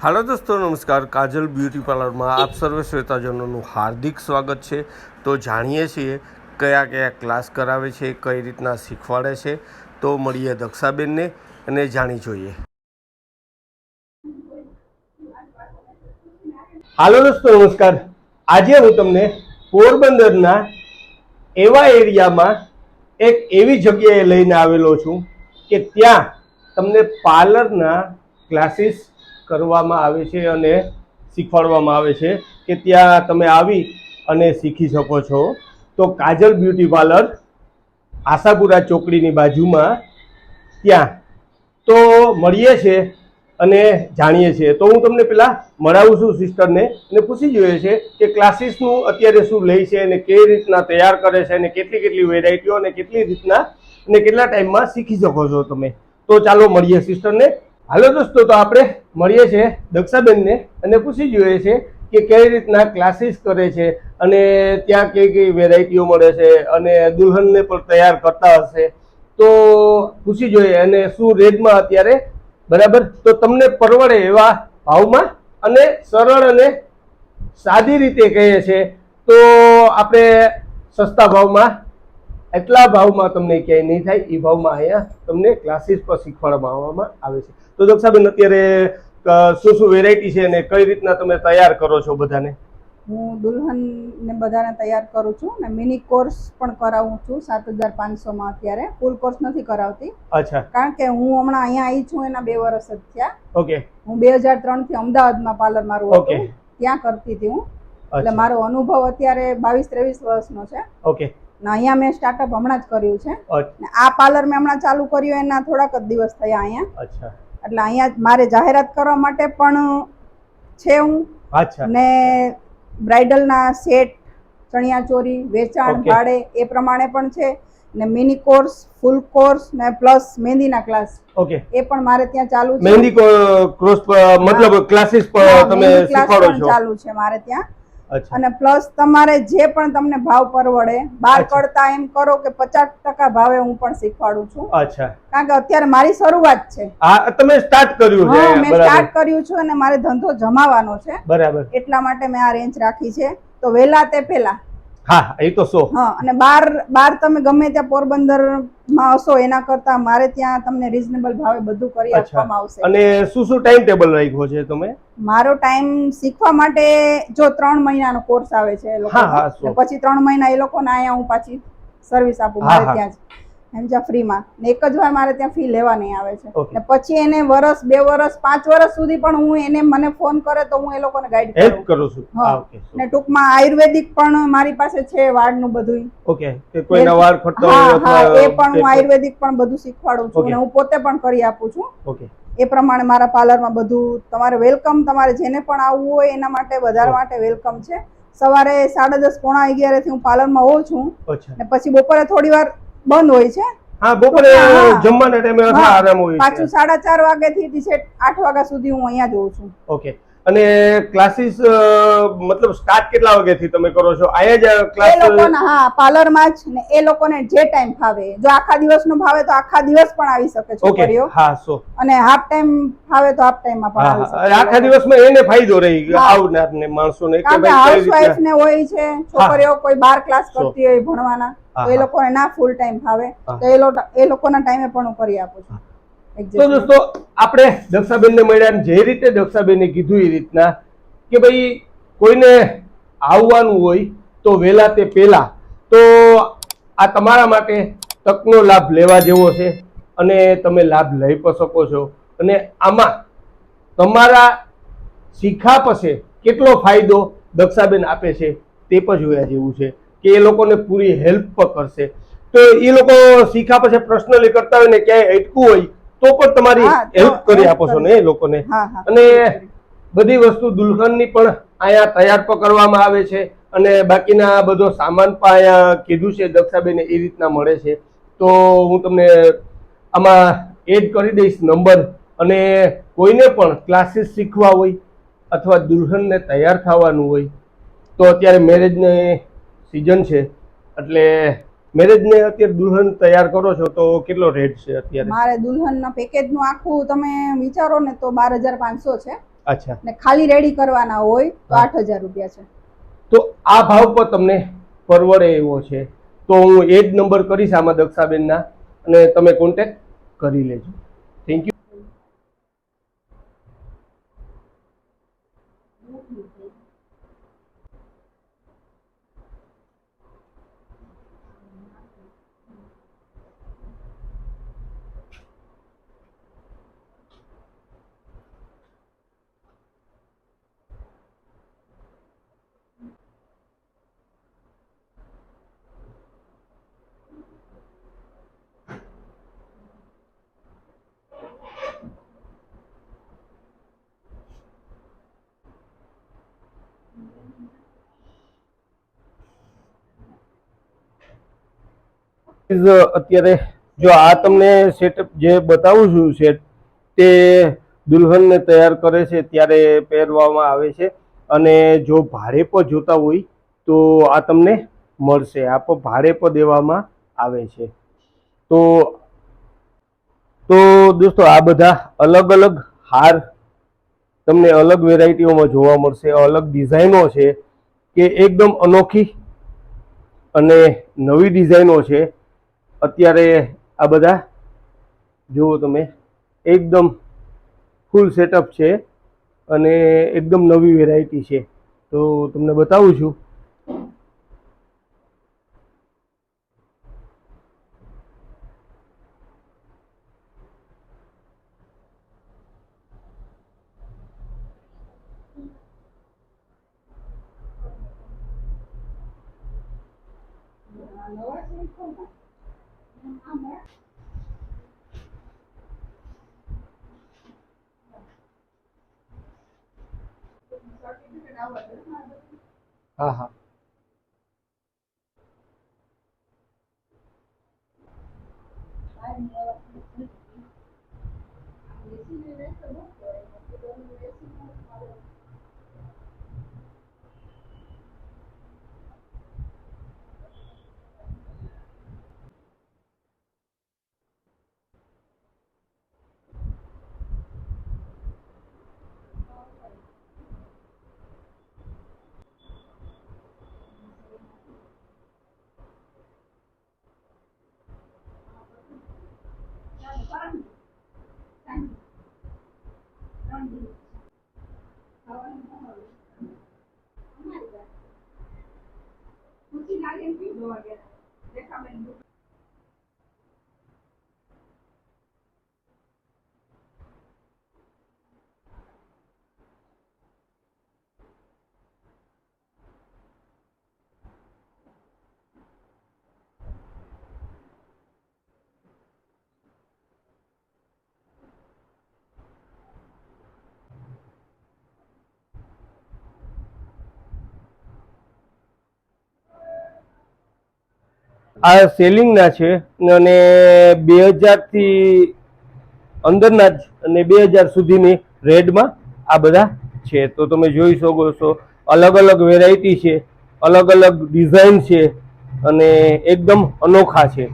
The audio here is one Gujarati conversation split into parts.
हेलो दोस्तों नमस्कार। काजल ब्यूटी पार्लर में आप सर्वे श्रोताजनों हार्दिक स्वागत है। तो जाणीए छीए कया कया क्लास करावे छे, कई रीतना शीखवाड़े छे। तो मळीए दक्षाबेन ने अने जाणी जोईए। हेलो दोस्तों नमस्कार। आज हूँ तमने पोरबंदरना एवा एरियामां एक एवी जग्याए लईने आवेलो छुं के त्यां तमने पार्लरना क्लासीस करवामां आवे छे अने शीखवाडवामां आवे छे के त्यां तमे आवी अने शीखी शको छो। तो काजल ब्यूटी पार्लर आशापुरा चोकड़ीनी बाजुमां त्यां तो मळीए छे અને જાણીએ છીએ। તો હું તમને પેલા મળાવું છું સિસ્ટરને અને પૂછી જોઈએ છે કે ક્લાસીસનું અત્યારે શું લે છે અને કેવી રીતના તૈયાર કરે છે અને કેટલી કેટલી વેરાયટીઓ અને કેટલી રીતના અને કેટલા ટાઈમમાં શીખી શકો છો તમે। તો ચાલો મળીએ સિસ્ટરને। હાલો દોસ્તો, તો આપણે મળીએ છીએ દક્ષાબેનને અને પૂછી જોઈએ છે કે કેવી રીતના ક્લાસીસ કરે છે અને ત્યાં કઈ કઈ વેરાયટીઓ મળે છે અને દુલ્હનને પણ તૈયાર કરતા હશે। તો પૂછી જોઈએ અને શું રેટમાં અત્યારે बराबर तो तमने परवड़े एवा भावमां अने सरल अने सादी रीते कहे छे तो आपणे सस्ता भावमां एटला भावमां तमने क्यांय नहीं थाय ई भावमां अहींया तमने क्लासीस पर शीखवाडवामां आवे छे। तो दक्षाबेन अत्यारे शुं शुं वेरायटी छे अने कई रीतना तमे तैयार करो छो बधाने? હું દુલ્હન ને બધાને તૈયાર કરું છું ને મિની કોર્સ પણ કરાવું છું 7500 માં। અત્યારે ફૂલ કોર્સ નથી કરાવતી। अच्छा, કારણ કે હું હમણાં અહીંયા આવી છું એના 2 વર્ષ જ થયા। ओके હું 2003 થી અમદાવાદમાં પાર્લર મારું ઓકે હતું, ત્યાં કરતી હતી હું। એટલે अच्छा મારો અનુભવ અત્યારે 22-23 વર્ષનો છે ओके ને અહીંયા મેં સ્ટાર્ટઅપ હમણાં જ કર્યું છે अच्छा ને આ પાર્લર મેં હમણાં ચાલુ કર્યું એના થોડાક જ દિવસ થયા અહીંયા। अच्छा એટલે અહીંયા મારે જાહેરાત કરવા માટે પણ છે હું अच्छा ને બ્રાઇડલના સેટ, ચણિયા ચોરી, વેચાણ ઓકે ભાડે એ પ્રમાણે પણ છે ને મિની કોર્સ, ફૂલ કોર્સ ને પ્લસ મહેંદીના ક્લાસ ओके એ પણ મારે ત્યાં ચાલુ છે। मेहंदी को क्रॉस मतलब क्लासेस पर હા, તમે મહેંદી ક્લાસ શીખવાડો પણ છો? ચાલુ છે મારે ત્યાં। अच्छा અને પ્લસ તમારે જે પણ તમને ભાવ પરવડે બાર અચ્છા। કરતા એમ કરો કે 50% ભાવે હું પણ શીખવાડું છું। अच्छा કારણ કે અત્યારે મારી શરૂઆત છે। આ તમે સ્ટાર્ટ કર્યું છે? હા, મેં બરાબર સ્ટાર્ટ કર્યું છે અને મારે ધંધો જમાવાનો છે, બરાબર। એટલા માટે મેં આ રેન્જ રાખી છે। તો વહેલા તે પહેલા હા, એ તો સો। હા, અને બાર તમે ગમે ત્યાં પોરબંદરમાં હશો એના કરતા મારે ત્યાં તમને રીઝનેબલ ભાવે બધું કરી અચ્છા, આપવામાં આવશે। અને શું શું ટાઈમ ટેબલ રાખ્યો છે તમે? મારો ટાઈમ શીખવા માટે જો 3 મહિનાનો કોર્સ આવે છે એ હા લોકોનો, હા, ને સો। પછી 3 મહિના એ લોકોને અહીંયા હું પાછી સર્વિસ આપું હા મારે હા, ત્યાં જ એમ જ્યાં ફ્રીમાં, ને એક જ વાર મારે ત્યાં ફી લેવા નહીં આવે છે। ઓકે, ને પછી એને વર્ષ 2 વર્ષ 5 વર્ષ સુધી પણ હું એને મને ફોન કરે તો હું એ લોકોને ગાઈડ હેલ્પ કરું। કરું છું। હા, હા, ઓકે સો। ને ટૂંકમાં આયુર્વેદિક પણ મારી પાસે છે, વાળનું બધું। ઓકે, કે કોઈના વાળ ખરતા હોય હા હા, અથવા એ પણ હું આયુર્વેદિક પણ બધું શીખવાડું છું ઓકે અને હું પોતે પણ કરી આપું છું। ઓકે એ પ્રમાણે મારા પાર્લરમાં બધું તમારે વેલકમ, તમારે જેને પણ આવવું હોય એના માટે વધારે સો। માટે વેલકમ છે। સવારે 10:30 પોણા 11 થી હું પાર્લરમાં હોઉં છું અચ્છા, ને પછી બપોરે થોડી વાર બંધ હોય છે। હા, બપોરે ટૂંકમાં હા જમવાના ટાઈમે અથવા હા, આરામ હોય પાછું છે। 4:30 વાગ્યાથી ટીસેટ 8 વાગ્યા સુધી હું અહીંયા જ હોઉં છું। ઓકે, અને ક્લાસીસ મતલબ સ્ટાર્ટ કેટલા વાગ્યાથી તમે કરો છો? આયા જ એ ક્લાસ? લોકોના હા પાર્લરમાં જ, ને એ લોકોને જે ટાઈમ ફાવે, જો આખા દિવસનો ભાવે તો આખા દિવસ પણ આવી શકે ઓકે, છોકરીઓ, હા સો। અને હાફ ટાઈમ ફાવે તો હાફ ટાઈમમાં પણ હા આવી હા, શકે આખા એ લોકો। દિવસમાં એને ફાયદો રહી હા, આવનારને માણસોને કે કારણ કે ભાઈ કઈ હાઉસવાઈફ રીતના। ને હોય છે છોકરીઓ, કોઈ બાર ક્લાસ સો। કરતી હોય ભણવાના, હા તો એ હા લોકોને ના ફૂલ ટાઈમ ફાવે હા, તો એ લોકોના ટાઈમે પણ હું કરી આપું છું તો એડજસ્ટમેન્ટ। દોસ્તો આપણે દક્ષાબેનને મળ્યા અને જે રીતે દક્ષાબેને કીધું એ રીતના કે ભાઈ કોઈને આવવાનું હોય તો વહેલા તે પહેલા તો આ તમારા માટે તકનો લાભ લેવા જેવો છે અને તમે લાભ લઈ પણ શકો છો। અને આમાં તમારા શીખા પછી કેટલો ફાયદો દક્ષાબેન આપે છે તે પણ જોયા જેવું છે કે એ લોકોને પૂરી હેલ્પ પણ કરશે। તો એ લોકો શીખા પછી પર્સનલી કરતા હોય ને ક્યાંય અટકવું હોય તો પણ તમારી હા, તો હેલ્પ કરી help આપો છો કરશે। ને એ લોકોને। હા હા, અને બધી વસ્તુ દુલ્હનની પણ અહીંયા તૈયાર પણ કરવામાં આવે છે અને બાકીના બધો સામાન પણ અહીંયા કીધું છે દક્ષાબેને એ રીતના મળે છે। તો હું તમને આમાં એડ કરી દઈશ નંબર, અને કોઈને પણ ક્લાસીસ શીખવા હોય અથવા દુલ્હનને તૈયાર થવાનું હોય તો અત્યારે મેરેજની સિઝન છે એટલે મેરેજને અત્યારે દુલ્હન તૈયાર કરો છો તો કેટલો રેટ છે અત્યારે? મારે દુલ્હનના પેકેજનું આખું તમે વિચારો ને તો 12,500 છે। અચ્છા, ને ખાલી રેડી કરવાના હોય તો હા. 8,000 રૂપિયા છે. તો આ ભાવ પર તમને પરવડે એવો છે તો હું એ જ નંબર કરીશ આમાં દક્ષાબેનના, અને તમે કોન્ટેક્ટ કરી લેજો. Thank you. અત્યારે જો આ તમને સેટઅપ જે બતાવું છું સેટ, તે દુલ્હનને તૈયાર કરે છે ત્યારે પહેરવામાં આવે છે. અને જો ભાડે પર જોતા હોય તો આ તમને મળશે. આ પર ભાડે પર દેવામાં આવે છે. તો દોસ્તો આ બધા અલગ અલગ હાર તમને અલગ વેરાયટીઓમાં જોવા મળશે. અલગ ડિઝાઇનો છે કે એકદમ અનોખી અને નવી ડિઝાઇનો છે. અત્યારે આ બધા જુઓ તમે, એકદમ ફૂલ સેટઅપ છે અને એકદમ નવી વેરાયટી છે. તો તમને બતાવું છું. હા હા, આ સેલિંગના છે અને 2000 થી અંદરના જ અને 2000 સુધીની રેડમાં આ બધા છે. તો તમે જોઈ શકો છો, અલગ અલગ વેરાયટી છે, અલગ અલગ ડિઝાઇન છે અને એકદમ અનોખા છે.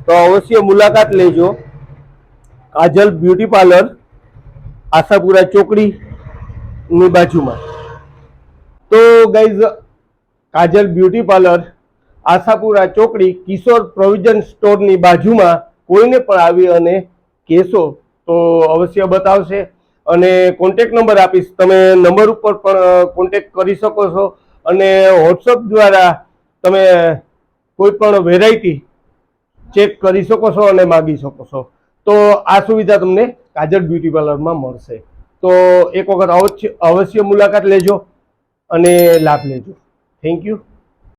તો અવશ્ય મુલાકાત લેજો. કાજલ બ્યુટી પાર્લર, આશાપુરા ચોકડીની બાજુમાં. તો ગાઈઝ, કાજલ બ્યુટી પાર્લર, આશાપુરા ચોકડી, કિશોર પ્રોવિઝન સ્ટોરની બાજુમાં કોઈને પણ આવી અને કહેશો તો અવશ્ય બતાવશે. અને કોન્ટેક્ટ નંબર આપીશ, તમે નંબર ઉપર પણ કોન્ટેક્ટ કરી શકો છો અને વોટ્સઅપ દ્વારા તમે કોઈ પણ વેરાયટી ચેક કરી શકો છો અને માગી શકો છો. તો આ સુવિધા તમને કાજલ બ્યુટી પાર્લરમાં મળશે. તો એક વખત અવશ્ય મુલાકાત લેજો અને લાભ લેજો. Thank you.